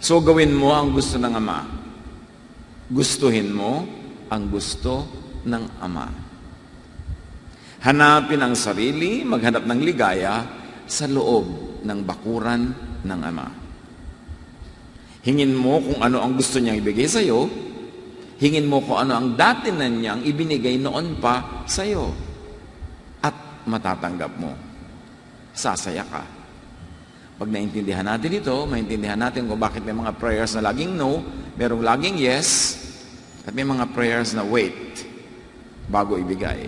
So gawin mo ang gusto ng Ama. Gustuhin mo ang gusto ng Ama. Hanapin ang sarili, maghanap ng ligaya sa loob ng bakuran ng Ama. Hingin mo kung ano ang gusto niyang ibigay sa iyo. Hingin mo kung ano ang dati na niyang ibinigay noon pa sa iyo. At matatanggap mo. Sasaya ka. Pag naintindihan natin ito, maintindihan natin kung bakit may mga prayers na laging no, merong laging yes, at may mga prayers na wait bago ibigay.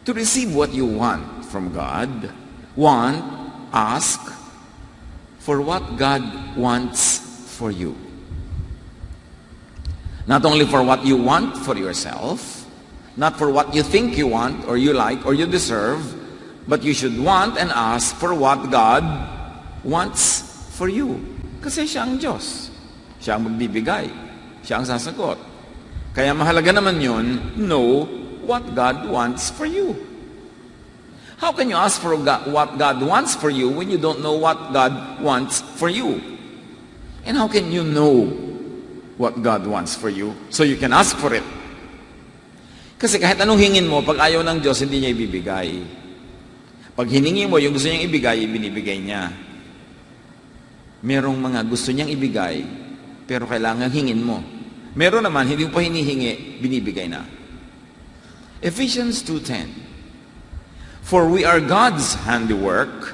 To receive what you want from God, ask for what God wants for you. Not only for what you want for yourself, not for what you think you want or you like or you deserve, but you should want and ask for what God wants for you. Kasi siya ang Diyos. Siya ang magbibigay. Siya ang sasagot. Kaya mahalaga naman yun, know what God wants for you. How can you ask for what God wants for you when you don't know what God wants for you? And how can you know what God wants for you so you can ask for it? Kasi kahit anong hingin mo, pag ayaw ng Diyos, hindi niya ibibigay. Pag hiningi mo, yung gusto niyang ibigay, ibinibigay niya. Merong mga gusto niyang ibigay, pero kailangan hingin mo. Meron naman, hindi mo pa hinihingi, binibigay na. Ephesians 2:10. For we are God's handiwork,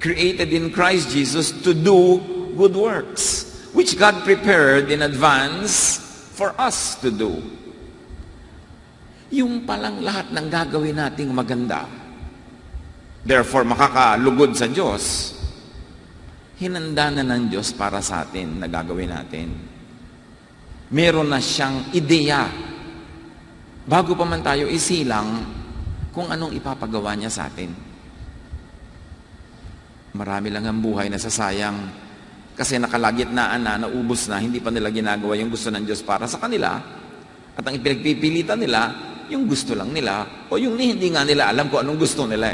created in Christ Jesus to do good works, which God prepared in advance for us to do. Yung palang lahat ng gagawin nating maganda, therefore makakalugod sa Diyos, hinanda na ng Diyos para sa atin na gagawin natin. Meron na siyang ideya. Bago pa man tayo isilang kung anong ipapagawa niya sa atin. Marami lang ang buhay na sasayang kasi nakalagitnaan na, naubos na, hindi pa nila ginagawa yung gusto ng Diyos para sa kanila at ang ipinagpipilitan nila, yung gusto lang nila o yung hindi nga nila alam kung anong gusto nila.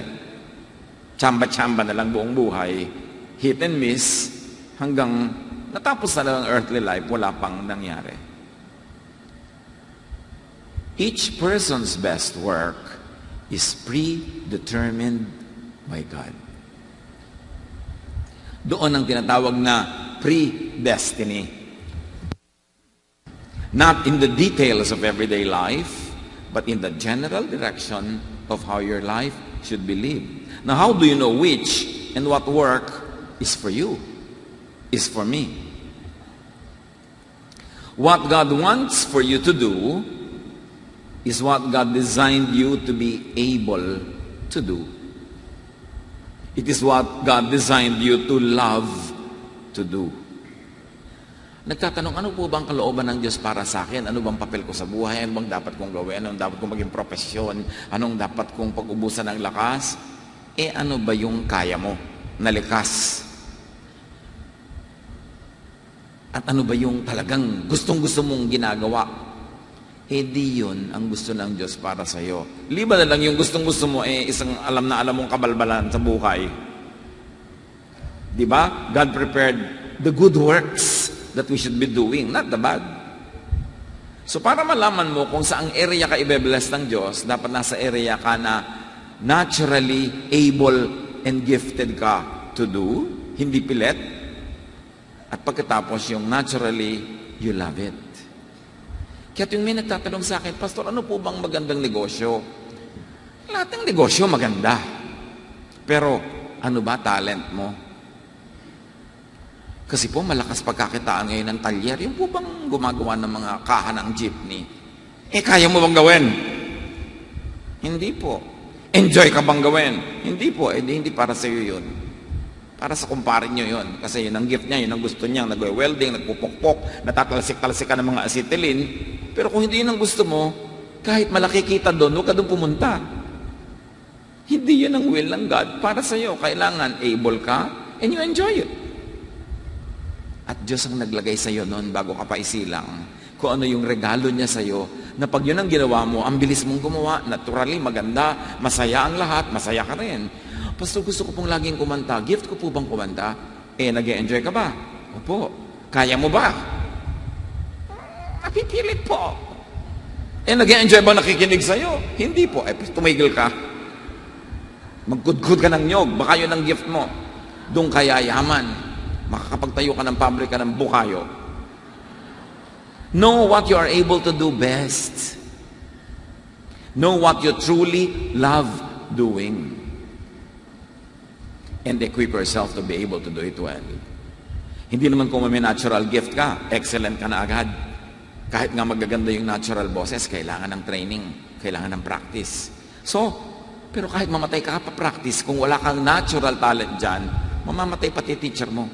Tsamba-tsamba na lang buong buhay, hit and miss, hanggang natapos na lang ang earthly life, wala pang nangyari. Each person's best work is predetermined by God. Doon ang tinatawag na predestiny. Not in the details of everyday life, but in the general direction of how your life should be lived. Now, how do you know which and what work is for you, is for me? What God wants for you to do is what God designed you to be able to do. It is what God designed you to love to do. Nagtatanong, ano po bang kalooban ng Diyos para sa akin? Ano bang papel ko sa buhay? Ano bang dapat kong gawin? Anong dapat kong maging profesyon? Anong dapat kong pag-ubusan ng lakas? Ano ba yung kaya mo na likas? At ano ba yung talagang gustong-gusto mong ginagawa? Di yun ang gusto ng Diyos para sa iyo. Liba na lang yung gustong-gusto mo, isang alam na alam mong kabalbalan sa buhay. Di ba? God prepared the good works that we should be doing, not the bad. So para malaman mo kung saang area ka ibe-bless ng Diyos, dapat nasa area ka na naturally able and gifted ka to do, hindi pilit. At pagkatapos yung naturally, you love it. Kaya yung may nagtatanong sa akin, Pastor, ano po bang magandang negosyo? Lahat ng negosyo maganda. Pero ano ba talent mo? Kasi po malakas pagkakitaan ngayon ng talyer. Yung po bang gumagawa ng mga kaha ng jeepney? Kaya mo bang gawin? Hindi po. Enjoy ka bang gawin? Hindi po. Hindi para sa iyo yun. Para sa kumparin nyo yun. Kasi yun ang gift niya, yun ang gusto niya. Nag-welding, nagpupukpok, natatalsik-talsik ka ng mga acetylene. Pero kung hindi yun ang gusto mo, kahit malaki kita doon, huwag ka doon pumunta. Hindi yun ang will ng God para sa iyo. Kailangan able ka and you enjoy it. At Diyos ang naglagay sa iyo noon bago ka pa isilang kung ano yung regalo niya sa iyo na pag yun ang ginawa mo, ang bilis mong gumawa, naturally, maganda, masaya ang lahat, masaya ka rin. Pastor, gusto ko pong laging kumanta. Gift ko po bang kumanta? Nag-e-enjoy ka ba? Opo. Kaya mo ba? Napipilit po. Nag-enjoy ba nakikinig sa'yo? Hindi po. Tumigil ka. Magkudkod ka ng nyog. Baka yun ang gift mo. Doon kaya yaman. Makakapagtayo ka ng pabrika ng bukayo. Know what you are able to do best. Know what you truly love doing. And equip yourself to be able to do it well. Hindi naman kung may natural gift ka, excellent ka na agad. Kahit nga magaganda yung natural boses, kailangan ng training, kailangan ng practice. So, pero kahit mamatay ka pa practice, kung wala kang natural talent dyan, mamamatay pati teacher mo.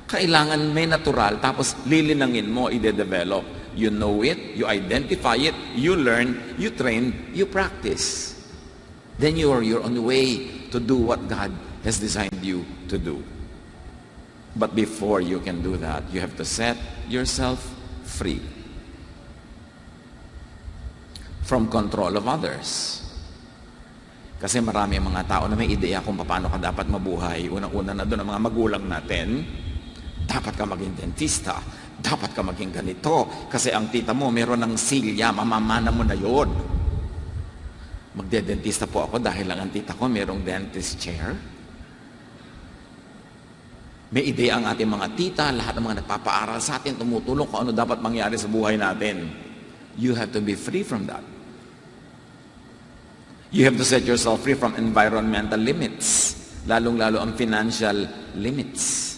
Kailangan may natural, tapos lilinangin mo, ide-develop. You know it, you identify it, you learn, you train, you practice. Then you're on the way to do what God has designed you to do. But before you can do that, you have to set yourself free from control of others. Kasi marami ang mga tao na may ideya kung paano ka dapat mabuhay. Unang-una na doon ang mga magulang natin, dapat ka maging dentista, dapat ka maging ganito, kasi ang tita mo meron ng silya, mamamana mo na yun. Magde-dentista po ako dahil lang ang tita ko merong dentist chair. May ideya ang ating mga tita, lahat ng mga nagpapaaral sa atin, tumutulong kung ano dapat mangyari sa buhay natin. You have to be free from that. You have to set yourself free from environmental limits, lalong-lalo ang financial limits.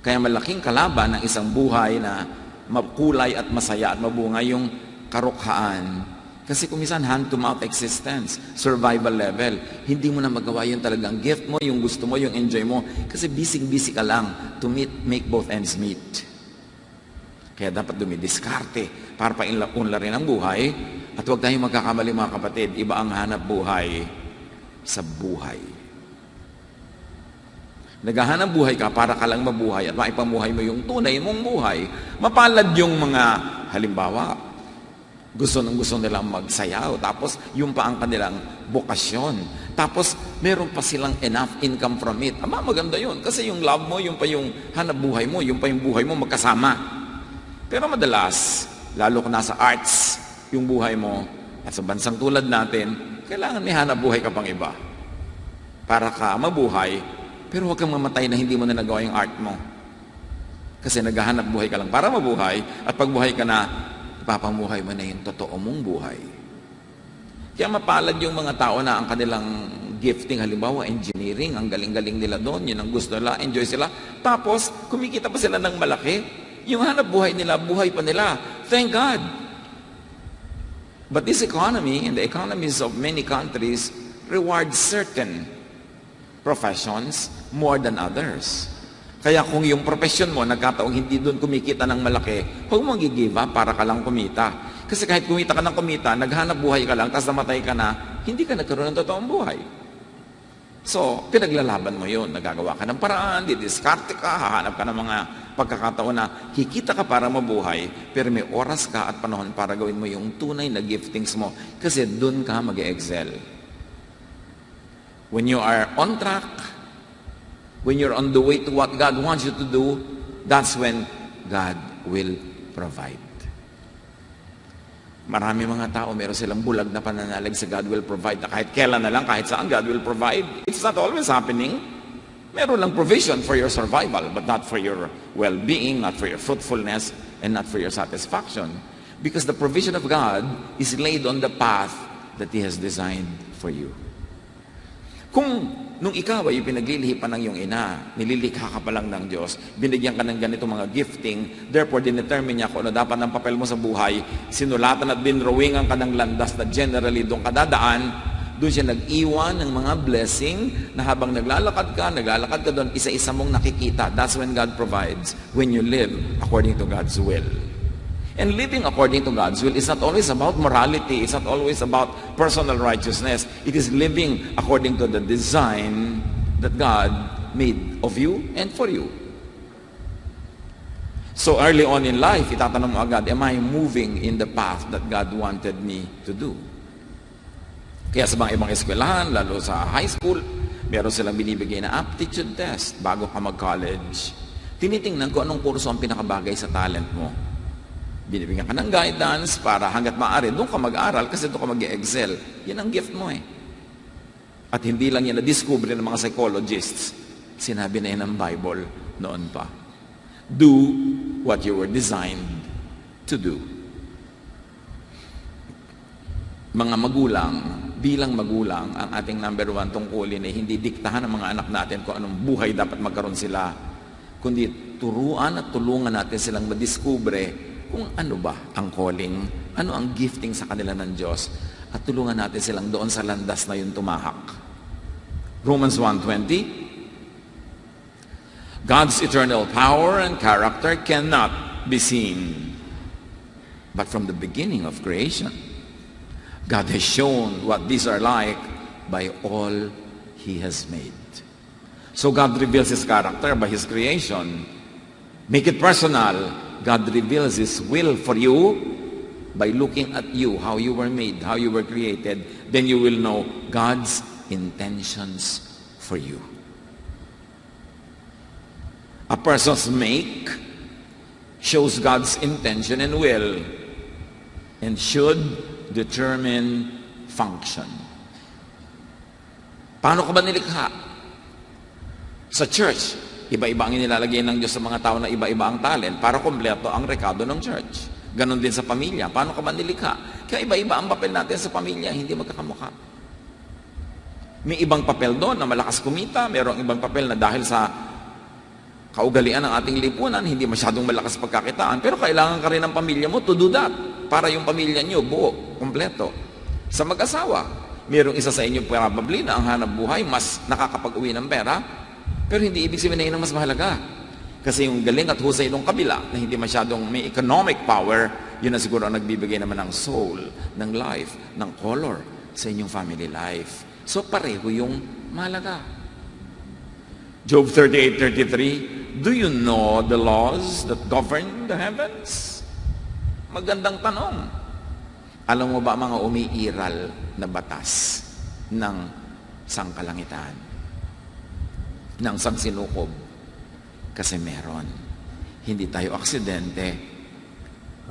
Kaya malaking kalaban ng isang buhay na makulay at masaya at mabunga yung karukhaan. Kasi kung minsan hand-to-mouth existence, survival level, hindi mo na magawa yung talagang gift mo, yung gusto mo, yung enjoy mo. Kasi busy-busy ka lang to make both ends meet. Kaya dapat dumidiskarte para paunlarin ang buhay. At huwag tayong magkakamali mga kapatid, iba ang hanap buhay sa buhay. Naghahanap buhay ka para ka lang mabuhay at maipamuhay mo yung tunay mong buhay. Mapalad yung mga halimbawa, gusto nilang magsayaw, tapos yung pa ang kanilang bokasyon. Tapos meron pa silang enough income from it. Maganda yun. Kasi yung love mo, yung pa yung hanap buhay mo, yung pa yung buhay mo magkasama. Pero madalas, lalo kung nasa arts, yung buhay mo, at sa bansang tulad natin, kailangan may hanap buhay ka pang iba. Para ka mabuhay, pero huwag kang mamatay na hindi mo na nagawa yung art mo. Kasi naghahanap buhay ka lang para mabuhay, at pag buhay ka na, ipapamuhay mo na yung totoo mong buhay. Kaya mapalad yung mga tao na ang kanilang gifting, halimbawa engineering, ang galing-galing nila doon, yun ang gusto nila, enjoy sila. Tapos, kumikita pa sila ng malaki. Yung hanap buhay nila, buhay pa nila. Thank God. But this economy, and the economies of many countries, reward certain professions more than others. Kaya kung yung profession mo, nagkataong hindi doon kumikita ng malaki, huwag mong gi-give up para ka lang kumita. Kasi kahit kumita ka ng kumita, naghanap buhay ka lang, tapos namatay ka na, hindi ka nagkaroon ng totoong buhay. So, pinaglalaban mo yun. Nagagawa ka ng paraan, didiskarte ka, hahanap ka ng mga pagkakataon na kikita ka para mabuhay, pero may oras ka at panahon para gawin mo yung tunay na giftings mo. Kasi doon ka mag-excel. When you are on track, when you're on the way to what God wants you to do, that's when God will provide. Marami mga tao, meron silang bulag na pananalig sa God will provide. Na kahit kailan na lang, kahit saan, God will provide. It's not always happening. Meron lang provision for your survival, but not for your well-being, not for your fruitfulness, and not for your satisfaction. Because the provision of God is laid on the path that He has designed for you. Kung nung ikaw ay pinaglilihipan ng iyong ina, nililikha ka pa lang ng Diyos, binigyan ka ng ganito mga gifting, therefore dinetermine niya kung ano dapat ng papel mo sa buhay, sinulatan at dinrawingan ka ng landas na generally doon ka dadaan, doon siya nag-iwan ng mga blessing na habang naglalakad ka doon, isa-isa mong nakikita. That's when God provides, when you live according to God's will. And living according to God's will is not always about morality. It's not always about personal righteousness. It is living according to the design that God made of you and for you. So early on in life, itatanong mo agad, am I moving in the path that God wanted me to do? Kaya sa mga ibang eskwelahan, lalo sa high school, meron silang binibigay na aptitude test bago ka mag-college. Tinitingnan ko anong kurso ang pinakabagay sa talent mo. Binibigyan ka ng guidance para hanggat maaari, doon ka mag-aral kasi doon ka mag-excel. Yan ang gift mo eh. At hindi lang yan na-discover ng mga psychologists. Sinabi na yan ng Bible noon pa. Do what you were designed to do. Mga magulang, bilang magulang, ang ating number one tungkulin ay hindi diktahan ng mga anak natin kung anong buhay dapat magkaroon sila, kundi turuan at tulungan natin silang madiskubre kung ano ba ang calling, ano ang gifting sa kanila ng Diyos, at tulungan natin silang doon sa landas na yun tumahak. Romans 1:20, God's eternal power and character cannot be seen. But from the beginning of creation, God has shown what these are like by all He has made. So God reveals His character by His creation. Make it personal. God reveals His will for you by looking at you, how you were made, how you were created. Then you will know God's intentions for you. A person's make shows God's intention and will and should determine function. Paano ka ba nilikha? Sa church, iba-iba ang inilalagay ng Diyos sa mga tao na iba-iba ang talent para kumpleto ang rekado ng church. Ganon din sa pamilya. Paano ka ba nilikha? Kaya iba-iba ang papel natin sa pamilya, hindi magkakamukha. May ibang papel doon na malakas kumita, mayroong ibang papel na dahil sa kaugalian ng ating lipunan, hindi masyadong malakas pagkakitaan, pero kailangan ka rin ng pamilya mo to do that, para yung pamilya nyo buo, kumpleto. Sa mag-asawa, mayroong isa sa inyo probably na ang hanap buhay mas nakakapag-uwi ng pera, pero hindi ibig sabihin na yun ang mas mahalaga. Kasi yung galing at husay ng kabila na hindi masyadong may economic power, yun na siguro ang nagbibigay naman ng soul, ng life, ng color sa inyong family life. So pareho yung mahalaga. Job 38:33, do you know the laws that govern the heavens? Magandang tanong. Alam mo ba mga umiiral na batas ng sangkalangitan? Ng sansinukob? Kasi meron. Hindi tayo aksidente.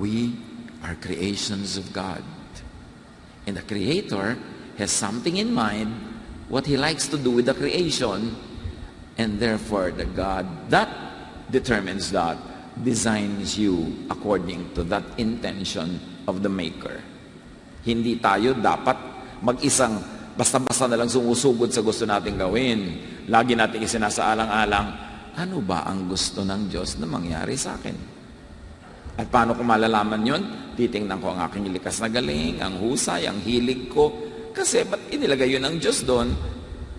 We are creations of God. And the Creator has something in mind, what He likes to do with the creation, and therefore the God that determines that designs you according to that intention of the Maker. Hindi tayo dapat mag-isang basta-basta na lang sumusugod sa gusto nating gawin. Lagi natin isinasaalang-alang, ano ba ang gusto ng Diyos na mangyari sa akin? At paano ko malalaman yun? Titingnan ko ang aking likas na galing, ang husay, ang hilig ko. Kasi ba't inilagay yun ng Diyos doon?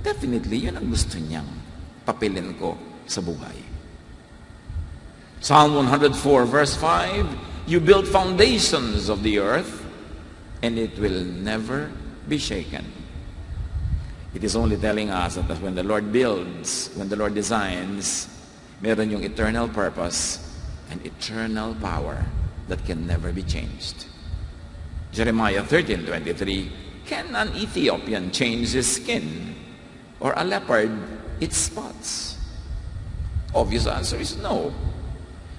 Definitely, yun ang gusto niyang papilin ko sa buhay. Psalm 104 verse 5, you build foundations of the earth, and it will never be shaken. It is only telling us that when the Lord builds, when the Lord designs, meron yung eternal purpose and eternal power that can never be changed. Jeremiah 13:23, can an Ethiopian change his skin, or a leopard its spots? Obvious answer is no.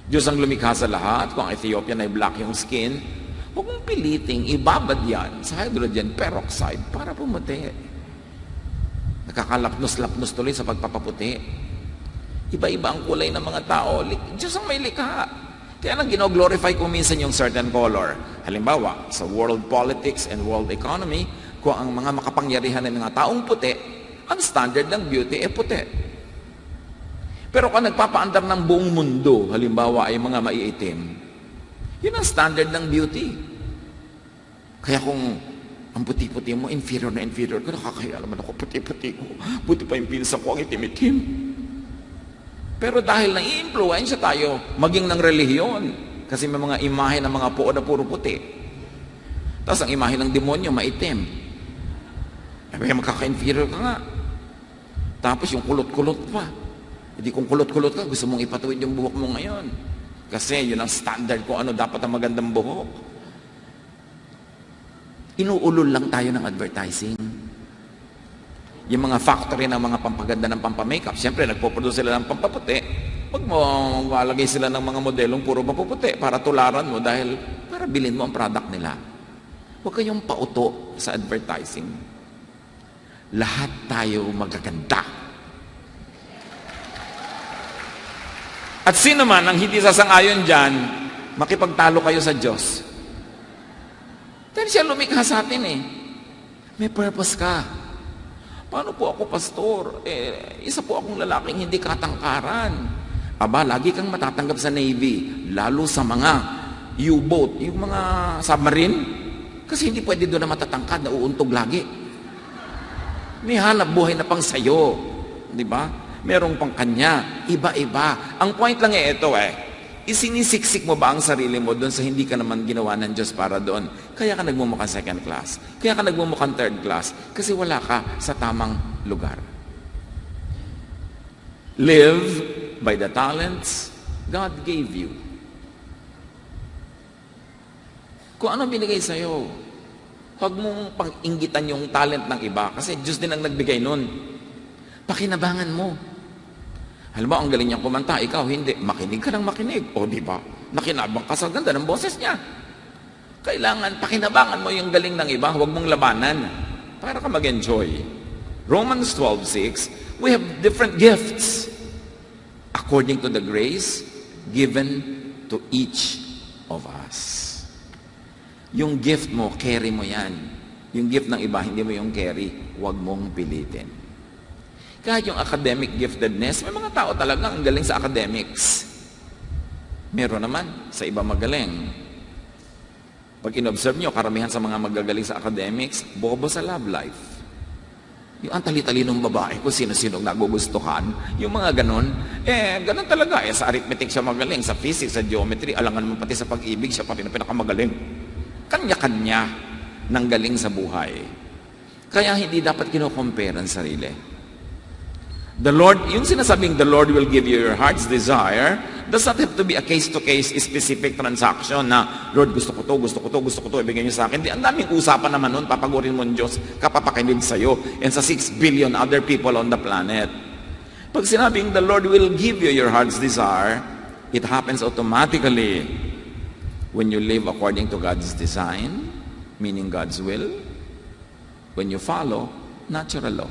Diyos ang lumikha sa lahat. Kung ang Ethiopian ay black yung skin, huwag mong piliting ibabad yan sa hydrogen peroxide para pumuti. Nakakalapnos-lapnos tuloy sa pagpapaputi. Iba-iba ang kulay ng mga tao. Diyos ang may likha. Kaya lang gino-glorify ko minsan yung certain color. Halimbawa, sa world politics and world economy, kung ang mga makapangyarihan ng mga taong puti, ang standard ng beauty ay puti. Pero kung nagpapaandar ng buong mundo, halimbawa ay mga maiitim, yun ang standard ng beauty. Kaya kung ang puti-puti mo, inferior na inferior ko, nakakaya naman ako, puti-puti ko. Buti pa yung pinsan ko, ang itim-itim. Pero dahil nai-influensya tayo, maging ng relihiyon, kasi may mga imahe ng mga puo na puro puti. Tapos ang imahe ng demonyo, maitim. Ay, magkaka-inferior ka nga. Tapos yung kulot-kulot pa. Hindi kung kulot-kulot ka, gusto mong ipatuwid yung buhok mo ngayon. Kasi yun ang standard kung ano dapat ang magandang buhok. Inuulol lang tayo ng advertising. Yung mga factory ng mga pampaganda ng pampamakeup, siyempre nagpo-produce sila ng pampaputi. Huwag mo maglalagay sila ng mga modelong puro mapuputi para tularan mo dahil para bilhin mo ang product nila. Huwag kayong pauto sa advertising. Lahat tayo magaganda. At sino man ang hindi sasang-ayon dyan, makipagtalo kayo sa Diyos. Dahil siya lumikha sa atin eh. May purpose ka. Paano po ako, pastor? Isa po akong lalaking hindi katangkaran. Aba, lagi kang matatanggap sa Navy, lalo sa mga U-boat, yung mga submarine. Kasi hindi pwede doon na matatangkad, na uuntog lagi. May hanap buhay na pang sayo. Di ba? Merong pang kanya. Iba-iba. Ang point lang ito isinisiksik mo ba ang sarili mo doon sa hindi ka naman ginawa ng Diyos para doon? Kaya ka nagmumukhang second class. Kaya ka nagmumukhang third class. Kasi wala ka sa tamang lugar. Live by the talents God gave you. Kung ano binigay sa'yo, huwag mong pang-inggitan yung talent ng iba kasi Diyos din ang nagbigay nun. Pakinabangan mo. Halimbawa, ang galing niyang kumanta, ikaw hindi. Makinig ka ng makinig. O, di ba? Nakinabang ka sa ganda ng boses niya. Kailangan, pakinabangan mo yung galing ng iba. Huwag mong labanan para ka mag-enjoy. Romans 12:6, we have different gifts according to the grace given to each of us. Yung gift mo, carry mo yan. Yung gift ng iba, hindi mo yung carry. Huwag mong pilitin. Kahit yung academic giftedness, may mga tao talaga ang galing sa academics. Meron naman sa iba magaling. Pag in-observe nyo, karamihan sa mga magagaling sa academics, bobo sa love life. Yung ang tali-talinong babae kung sino-sino nagugustuhan, yung mga ganon, ganon talaga. Sa arithmetic siya magaling, sa physics, sa geometry, alangan mo pati sa pag-ibig, siya pati na pinakamagaling. Kanya-kanya ng galing sa buhay. Kaya hindi dapat kino-compare ang sarili. The Lord, yung sinasabing the Lord will give you your heart's desire, does not have to be a case-to-case specific transaction na, Lord, gusto ko to, ibigay niyo sa akin. Ang daming usapan naman nun, papagurin mo ng Diyos, kapapakinig sa'yo, and sa 6 billion other people on the planet. Pag sinabing the Lord will give you your heart's desire, it happens automatically when you live according to God's design, meaning God's will, when you follow natural law.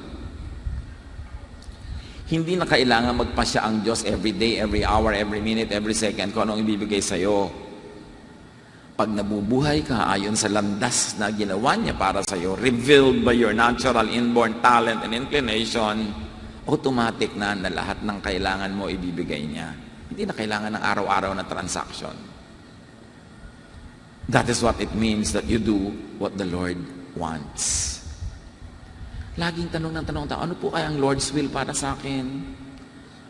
Hindi na kailangan magpasya ang Diyos every day, every hour, every minute, every second kung anong ibibigay sa'yo. Pag nabubuhay ka ayon sa landas na ginawa niya para sa'yo, revealed by your natural inborn talent and inclination, automatic na lahat ng kailangan mo ibibigay niya. Hindi na kailangan ng araw-araw na transaction. That is what it means that you do what the Lord wants. Laging tanong ng tanong tao, ano po kaya ang Lord's will para sa akin?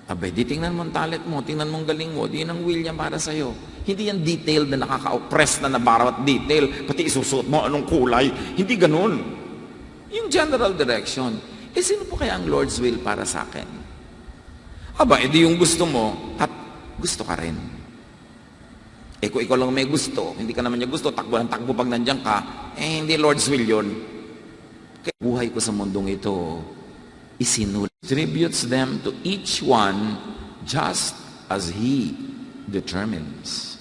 Abay, di tingnan mo ang talent mo, tingnan mo ang galing mo, di ang will niya para sa'yo. Hindi yan detailed na nakaka-oppress na nabarawat detail, pati isusuot mo anong kulay. Hindi ganun. Yung general direction. Sino po kaya ang Lord's will para sa akin? Aba, edi yung gusto mo, at gusto ka rin. Kung ikaw lang may gusto, hindi ka naman niya gusto, takbo ng takbo pag nandiyan ka, hindi Lord's will yun. Buhay ko sa mundong ito, isinulat. Distributes them to each one just as He determines.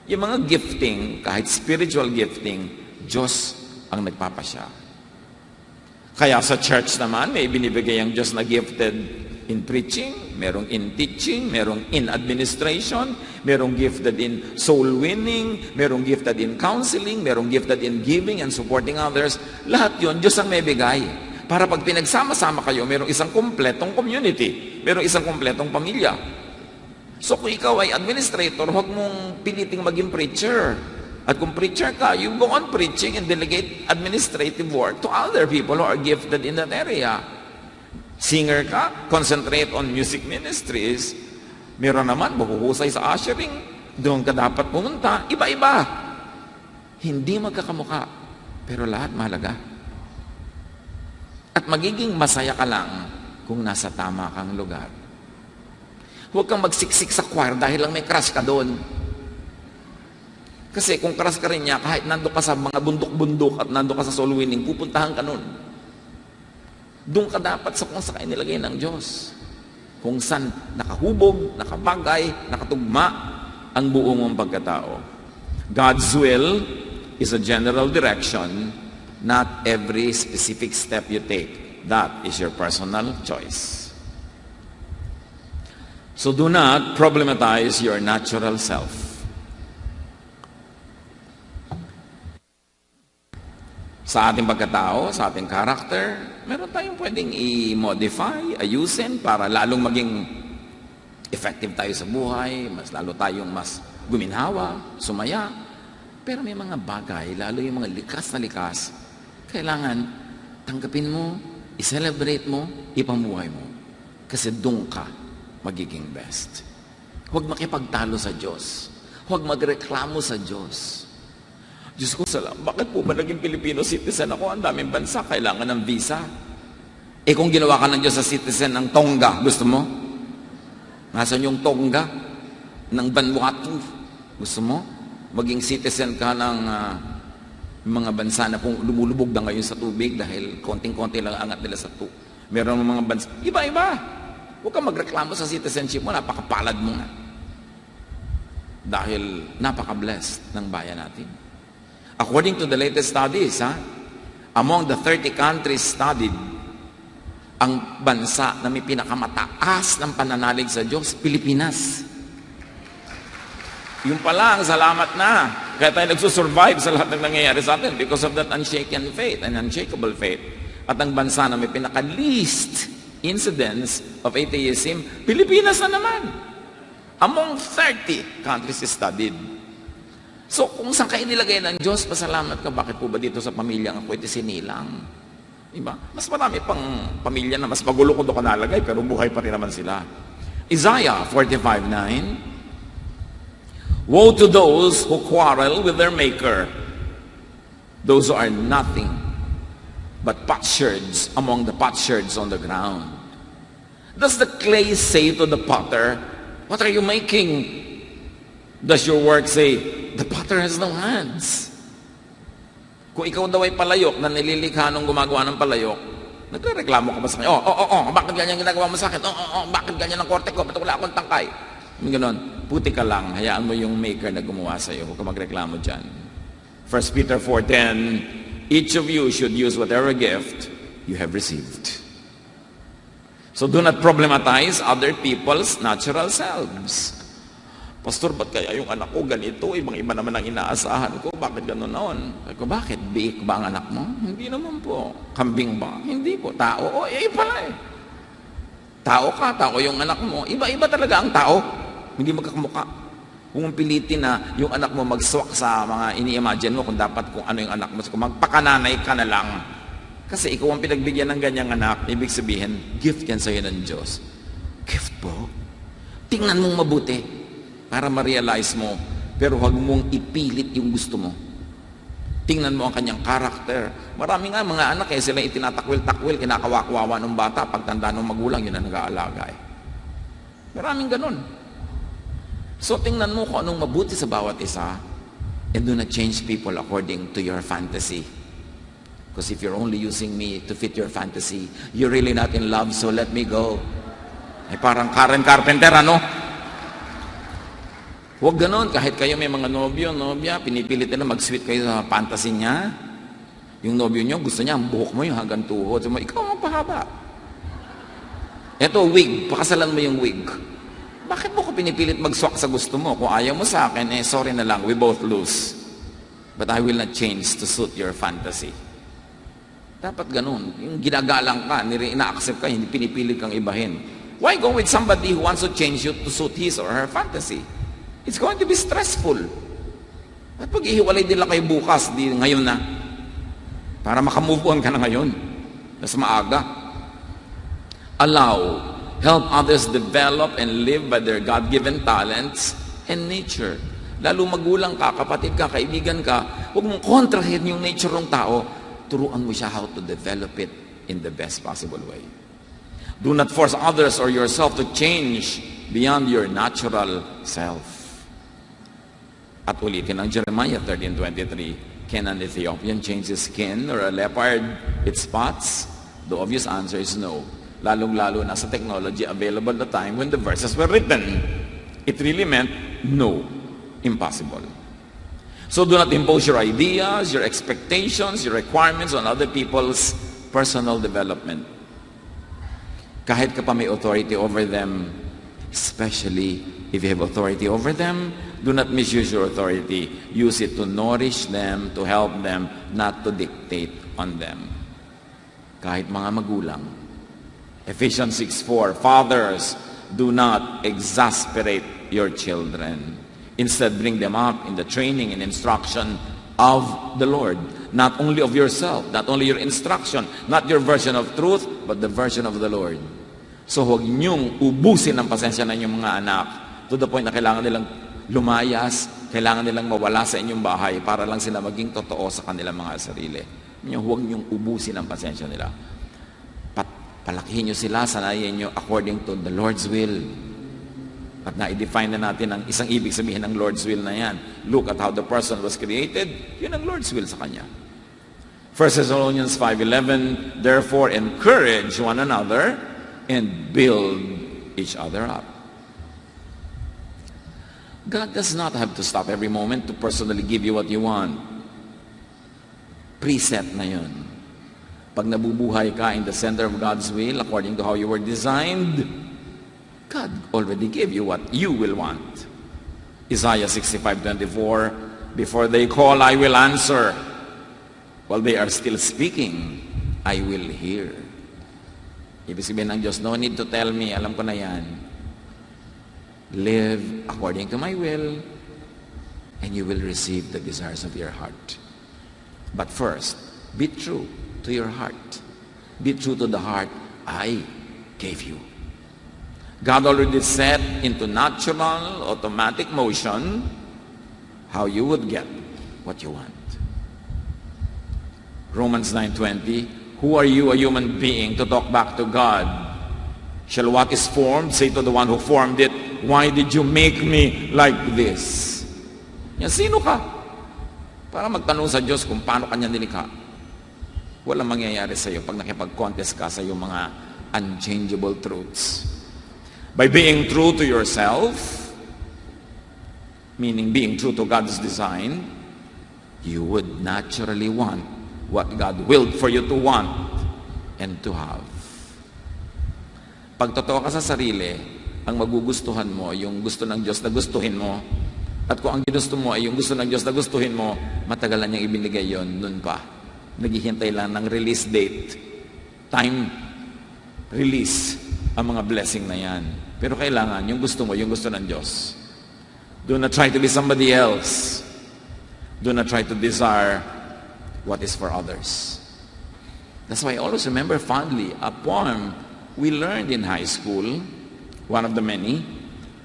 Yung mga gifting, kahit spiritual gifting, Diyos ang nagpapasya. Kaya sa church naman, may binibigay ang Diyos na gifted in preaching, merong in teaching, merong in administration, merong gifted in soul winning, merong gifted in counseling, merong gifted in giving and supporting others. Lahat yun, Diyos ang may bigay. Para pag pinagsama-sama kayo, merong isang kumpletong community, merong isang kumpletong pamilya. So kung ikaw ay administrator, huwag mong piliting maging preacher. At kung preacher ka, you go on preaching and delegate administrative work to other people who are gifted in that area. Singer ka, concentrate on music ministries. Meron naman, mahuhusay sa ushering. Doon ka dapat pumunta. Iba-iba. Hindi magkakamuka. Pero lahat mahalaga. At magiging masaya ka lang kung nasa tama kang lugar. Huwag kang magsiksik sa choir dahil lang may crush ka doon. Kasi kung crush ka rin niya, kahit nando ka sa mga bundok-bundok at nando ka sa soul winning, pupuntahan ka nun. Doon ka dapat sa kung saan nilagay ng Diyos. Kung saan nakahubog, nakabagay, nakatugma ang buong mong pagkatao. God's will is a general direction, not every specific step you take. That is your personal choice. So do not problematize your natural self. Sa ating pagkatao, sa ating character, meron tayong pwedeng i-modify, ayusin para lalong maging effective tayo sa buhay, lalo tayong mas guminhawa, sumaya. Pero may mga bagay, lalo yung mga likas na likas, kailangan tanggapin mo, i-celebrate mo, ipamuhay mo. Kasi doon ka magiging best. Huwag makipagtalo sa Diyos. Huwag magreklamo sa Diyos. Diyos ko, bakit po ba naging Filipino citizen ako? Ang daming bansa, kailangan ng visa. Eh kung ginawa ka ng Diyos sa citizen ng Tonga, gusto mo? Nasaan yung Tonga? Ng Vanuatu? Gusto mo? Maging citizen ka ng mga bansa na kung lumulubog na ngayon sa tubig dahil konting-konti lang angat nila sa meron mga bansa. Iba-iba. Huwag kang magreklamo sa citizenship mo, napakapalad mo nga. Dahil napaka-blessed ng bayan natin. According to the latest studies, among the 30 countries studied, ang bansa na may pinakamataas ng pananalig sa Diyos, Pilipinas. Yung pala, ang salamat na. Kaya tayo nagsusurvive sa lahat ng nangyayari sa atin because of that unshaken faith and unshakable faith. At ang bansa na may pinaka-least incidence of atheism, Pilipinas na naman. Among 30 countries studied. So, kung saan kayo nilagay ng Diyos, pasalamat ka, bakit po ba dito sa pamilya ang pwede sinilang? Diba? Mas marami pang pamilya na mas magulo kung doon ka nalagay, pero buhay pa rin naman sila. Isaiah 45:9, woe to those who quarrel with their maker, those who are nothing but potsherds among the potsherds on the ground. Does the clay say to the potter, what are you making? Does your work say, the potter has no hands? Kung ikaw daw ay palayok na nililikha nung gumagawa ng palayok, nagreklamo ka ba sa kanya? Bakit ganyan ginagawa mo sa akin? Bakit ganyan ang korte ko? Ba't wala akong tangkay? Ganon, puti ka lang, hayaan mo yung maker na gumawa sa'yo. Huwag ka magreklamo dyan. 1 Peter 4:10, each of you should use whatever gift you have received. So do not problematize other people's natural selves. Pastor, ba't kaya yung anak ko ganito? Ibang-iba naman ang inaasahan ko. Bakit gano'n noon? Sabi ko, bakit? Biik ba ang anak mo? Hindi naman po. Kambing ba? Hindi po. Tao? Pala eh. Tao ka, tao yung anak mo. Iba-iba talaga ang tao. Hindi magkakamukha. Kung pilitin na yung anak mo magswak sa mga ini-imagine mo kung dapat kung ano yung anak mo. Kung magpakananay ka na lang. Kasi ikaw ang pinagbigyan ng ganyang anak, ibig sabihin, gift yan sa'yo ng Diyos. Gift po? Tingnan mong mabuti para ma-realize mo, pero huwag mong ipilit yung gusto mo. Tingnan mo ang kanyang karakter. Marami nga mga anak sila itinatakwil-takwil, kinakawakwawa ng bata, pagtanda ng magulang, yun ang nag-aalaga Maraming ganun. So tingnan mo kung anong mabuti sa bawat isa, and do not change people according to your fantasy. Because if you're only using me to fit your fantasy, you're really not in love, so let me go. Parang Karen Carpenter, ano? Huwag ganon, kahit kayo may mga nobyo, nobya, pinipilit nila mag-sweet kayo sa fantasy niya. Yung nobyo niyo, gusto niya, ang buhok mo yung hanggang tuhod. So, ikaw ang pahaba. Eto, wig. Pakasalan mo yung wig. Bakit mo ko pinipilit mag-swak sa gusto mo? Kung ayaw mo sa akin, sorry na lang, we both lose. But I will not change to suit your fantasy. Dapat ganon. Yung ginagalang ka, ina-accept ka, hindi pinipilit kang ibahin. Why go with somebody who wants to change you to suit his or her fantasy? It's going to be stressful. At pag ihiwalay din lang kayo bukas, di ngayon na, para makamove on ka na ngayon, mas maaga. Allow, help others develop and live by their God-given talents and nature. Lalo magulang ka, kapatid ka, kaibigan ka, huwag mong kontrahin yung nature ng tao, turuan mo siya how to develop it in the best possible way. Do not force others or yourself to change beyond your natural self. At ulitin ang Jeremiah 13:23, can an Ethiopian change his skin or a leopard its spots? The obvious answer is no. lalong-lalo na sa technology available at the time when the verses were written. It really meant no, impossible. So do not impose your ideas, your expectations, your requirements on other people's personal development. Kahit ka pa may authority over them, especially if you have authority over them, do not misuse your authority. Use it to nourish them, to help them, not to dictate on them. Kahit mga magulang. Ephesians 6:4, fathers, do not exasperate your children. Instead, bring them up in the training and instruction of the Lord. Not only of yourself, not only your instruction, not your version of truth, but the version of the Lord. So huwag niyong ubusin ang pasensya ng inyong mga anak to the point na kailangan nilang lumayas, kailangan nilang mawala sa inyong bahay para lang sila maging totoo sa kanilang mga sarili. Huwag niyong ubusin ang pasensya nila. Palakihin niyo sila, sanayin niyo according to the Lord's will. At na-define na natin ang isang ibig sabihin ng Lord's will na yan. Look at how the person was created. Yun ang Lord's will sa kanya. 1 Thessalonians 5:11, therefore encourage one another and build each other up. God does not have to stop every moment to personally give you what you want. Preset na yun. Pag nabubuhay ka in the center of God's will, according to how you were designed, God already gave you what you will want. Isaiah 65:24, before they call, I will answer. While they are still speaking, I will hear. Ibig sabihin ng Diyos, no need to tell me, alam ko na yan. Live according to my will, and you will receive the desires of your heart. But first, be true to your heart. Be true to the heart I gave you. God already set into natural, automatic motion how you would get what you want. Romans 9:20, who are you, a human being, to talk back to God? Shall what is formed say to the one who formed it, why did you make me like this? Yan, sino ka? Para magtanong sa Diyos kung paano kanya nilikha. Walang mangyayari sa iyo pag nakipag-contest ka sa iyong mga unchangeable truths. By being true to yourself, meaning being true to God's design, you would naturally want what God willed for you to want and to have. Pag totoo ka sa sarili, ang magugustuhan mo, yung gusto ng Diyos na gustuhin mo, at kung ang ginusto mo ay yung gusto ng Diyos na gustuhin mo, matagal na niyang ibinigay yon, nun pa. Naghihintay lang ng release date. Time release ang mga blessing na yan. Pero kailangan, yung gusto mo, yung gusto ng Diyos. Do not try to be somebody else. Do not try to desire what is for others. That's why I always remember fondly a poem we learned in high school, one of the many,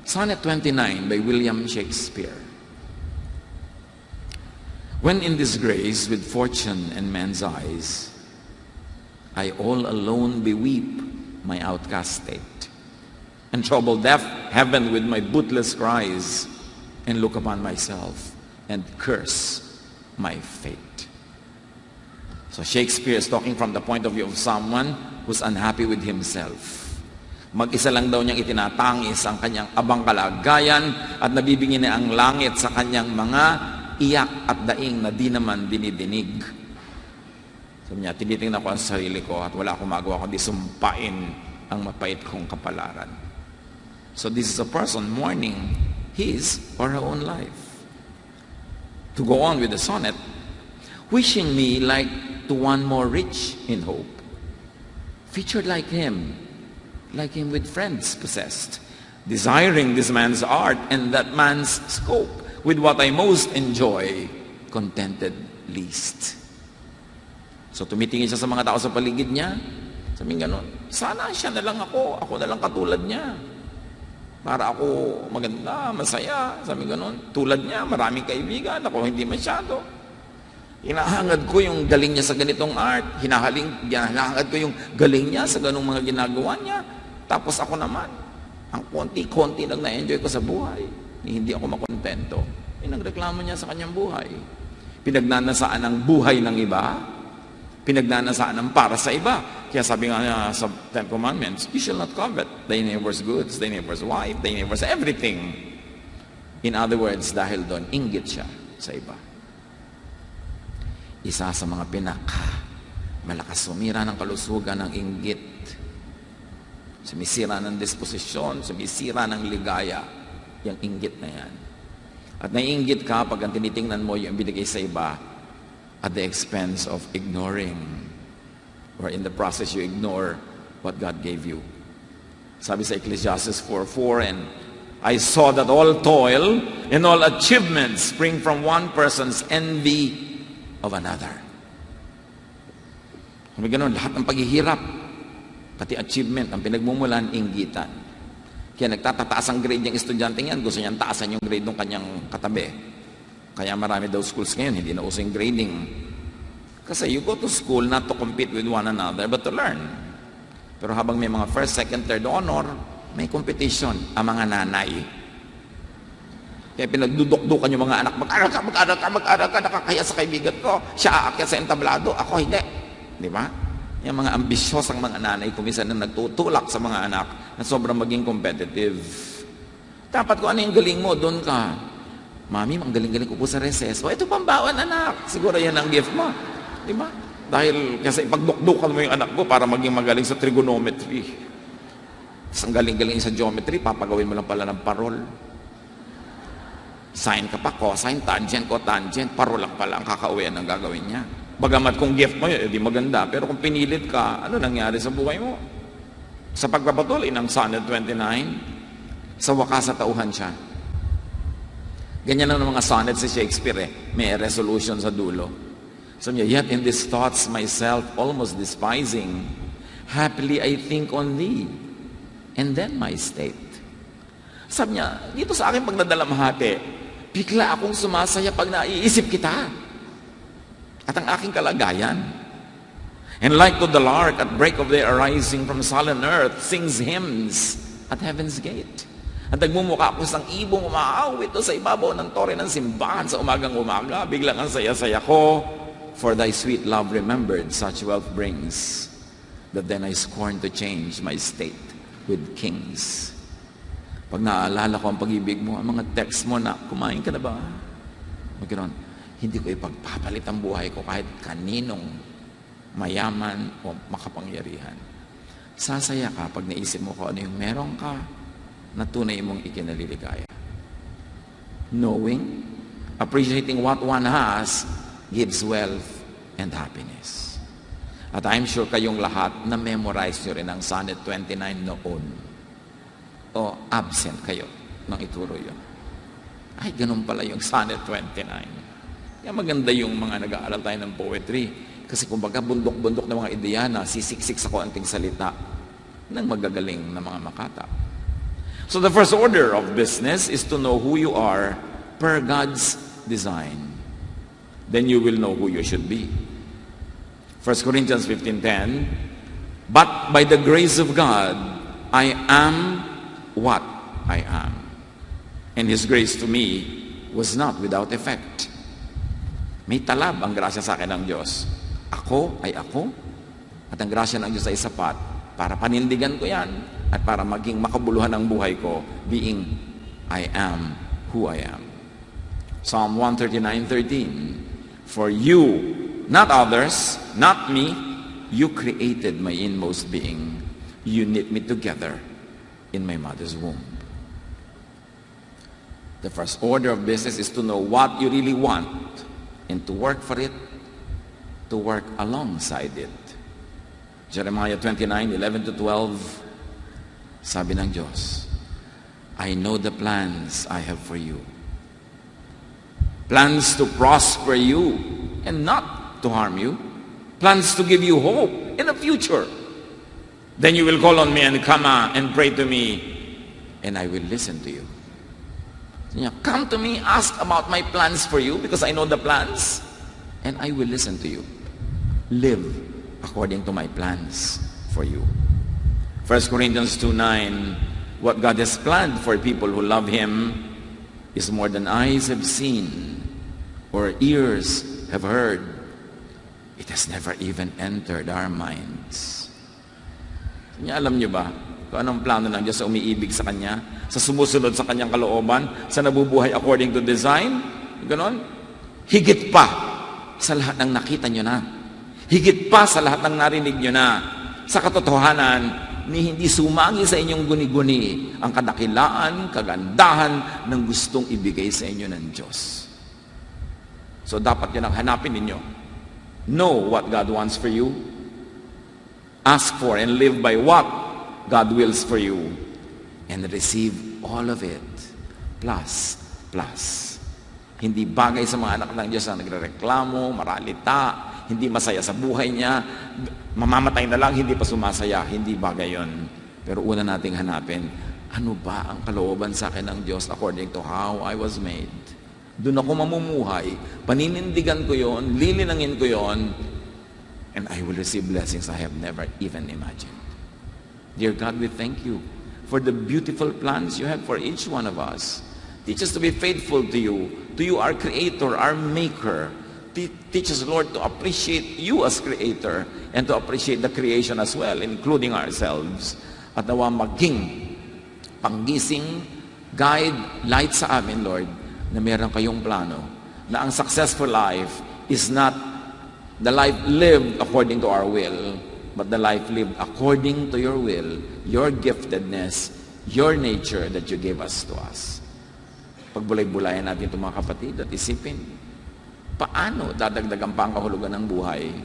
Sonnet 29 by William Shakespeare. When in disgrace with fortune and men's eyes, I all alone beweep my outcast state, and trouble deaf heaven with my bootless cries, and look upon myself and curse my fate. So Shakespeare is talking from the point of view of someone who's unhappy with himself. Mag-isa lang daw niyang itinatangis ang kanyang abang kalagayan at nabibingin niya ang langit sa kanyang mga iyak at daing na di naman dinidinig. Sabi niya, tinitingnan ko ang sarili ko at wala akong magawa kundi sumpain ang mapait kong kapalaran. So this is a person mourning his or her own life. To go on with the sonnet, wishing me like to one more rich in hope, featured like him with friends possessed, desiring this man's art and that man's scope, with what I most enjoy, contented least. So tumitingin siya sa mga tao sa paligid niya, sabi gano'n, sana siya na lang ako na lang katulad niya. Para ako maganda, masaya, sabi gano'n. Tulad niya, maraming kaibigan, ako hindi masyado. Hinahangad ko yung galing niya sa ganitong art, hinahangad ko yung galing niya sa ganong mga ginagawa niya. Tapos ako naman, ang konti-konti lang na-enjoy ko sa buhay. Hindi ako makontento. Nagreklamo niya sa kanyang buhay. Pinagnanasaan ang buhay ng iba Pinagnanasaan ng para sa iba. Kaya sabi nga niya sa Ten Commandments, you shall not covet thy neighbor's goods, thy neighbor's wife, thy neighbor's everything. In other words, dahil doon, inggit siya sa iba. Isa sa mga malakas sumira ng kalusugan ng inggit. Sumisira ng disposisyon, sumisira ng ligaya. Yung inggit na yan. At naiinggit ka pag ang tinitingnan mo yung binigay sa iba at the expense of ignoring, or in the process you ignore what God gave you. Sabi sa Ecclesiastes 4:4, and I saw that all toil and all achievements spring from one person's envy of another. Sabi ganun, lahat ng paghihirap, pati achievement, ang pinagmumulan, inggitan. Kaya nagtatataas ang grade ng estudyante yan, gusto niyang taasan yung grade ng kanyang katabi. Kaya marami daw schools ngayon, hindi na uso yung grading. Kasi you go to school not to compete with one another, but to learn. Pero habang may mga first, second, third honor, may competition ang mga nanay. Kaya pinagdudukdukan yung mga anak, mag-aral ka, nakakaya sa kaibigan ko, siya aakyat sa entablado, ako hindi. Di ba? Yung mga ambisyosang mga nanay, kuminsan na nagtutulak sa mga anak na sobrang maging competitive. Dapat kung ano yung galing mo, doon ka. Mami, ang galing-galing ko po sa recess. O, ito pambawan, anak. Siguro yan ang gift mo. Di ba? Dahil kasi ipagdukdukan mo yung anak ko para maging magaling sa trigonometry. Ang galing-galing sa geometry, papagawin mo lang pala ng parol. Sine ka pa, cosine, tangent, cotangent, parol lang pala ang kakauwian ng gagawin niya. Bagamat kung gift mo yun, di maganda. Pero kung pinilit ka, ano nangyari sa buhay mo? Sa pagpapatuloy ng Sonnet 29, sa wakas sa tauhan siya. Ganyan lang ng mga sonnet si Shakespeare eh. May resolution sa dulo. Sabi niya, yet in these thoughts myself almost despising, happily I think on thee, and then my state. Sabi niya, dito sa akin pag nadalamhati, bigla akong sumasaya pag naiisip kita. At ang aking kalagayan. And like to the lark at break of day arising from sullen earth, sings hymns at heaven's gate. At nagmumukha ako sang ibong umaawit sa ibabaw ng tore ng simbahan sa umagang-umaga. Biglang ang saya-saya ko, for thy sweet love remembered such wealth brings, that then I scorn to change my state with kings. Pag naaalala ko ang pag-ibig mo, ang mga text mo na, kumain ka na ba? Magkaroon, hindi ko ipagpapalit ang buhay ko kahit kaninong mayaman o makapangyarihan. Sasaya ka pag naisip mo kung ano yung meron ka na tunay mong ikinaliligaya. Knowing, appreciating what one has, gives wealth and happiness. At I'm sure kayong lahat na-memorize nyo rin ang Sonnet 29 noon. O absent kayo nang ituro yun. Ay, ganun pala yung Sonnet 29. Kaya maganda yung mga nag-aaral tayo ng poetry. Kasi kumbaga bundok-bundok ng mga ideya na sisiksik sa konting salita ng magagaling na mga makata. So the first order of business is to know who you are per God's design. Then you will know who you should be. 1 Corinthians 15:10, but by the grace of God, I am what I am. And His grace to me was not without effect. May talab ang grasya sa akin ng Diyos. Ako ay ako, at ang grasya ng Diyos ay sapat para panindigan ko yan at para maging makabuluhan ang buhay ko, being I am who I am. Psalm 139:13, for you, not others, not me, you created my inmost being. You knit me together in my mother's womb. The first order of business is to know what you really want and to work for it, to work alongside it. Jeremiah 29:11-12, sabi ng Diyos, I know the plans I have for you. Plans to prosper you and not to harm you. Plans to give you hope in the future. Then you will call on me and come and pray to me, and I will listen to you. Come to me, ask about my plans for you, because I know the plans, and I will listen to you. Live according to my plans for you. 1 Corinthians 2:9, what God has planned for people who love Him is more than eyes have seen or ears have heard. It has never even entered our minds. Alam niyo ba kung anong plano ng Diyos sa umiibig sa Kanya, sa sumusunod sa Kanyang kalooban, sa nabubuhay according to design? Ganon? Higit pa sa lahat ng nakita nyo na. Higit pa sa lahat ng narinig nyo na. Sa katotohanan, ni hindi sumagi sa inyong guni-guni ang kadakilaan, kagandahan ng gustong ibigay sa inyo ng Diyos. So dapat yun ang hanapin ninyo. Know what God wants for you. Ask for and live by what God wills for you. And receive all of it. Plus. Hindi bagay sa mga anak ng Diyos na nagrereklamo, maralita, hindi masaya sa buhay niya, mamamatay na lang, hindi pa sumasaya. Hindi bagay yon. Pero una nating hanapin, ano ba ang kalooban sa akin ng Diyos according to how I was made? Doon ako mamumuhay, paninindigan ko yon, lilinangin ko yon, and I will receive blessings I have never even imagined. Dear God, we thank you for the beautiful plans you have for each one of us. Teach us to be faithful to you, our Creator, our Maker. Teach us, Lord, to appreciate you as Creator and to appreciate the creation as well, including ourselves. At nawa maging panggising, guide, light sa amin, Lord, na meron kayong plano, na ang successful life is not the life lived according to our will, but the life lived according to your will, your giftedness, your nature that you gave us to us. Pagbulay-bulayan natin itong mga kapatid at isipin, paano dadagdagan pa ang kahulugan ng buhay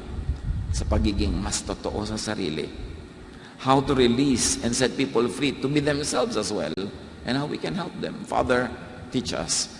sa pagiging mas totoo sa sarili? How to release and set people free to be themselves as well, and how we can help them. Father, teach us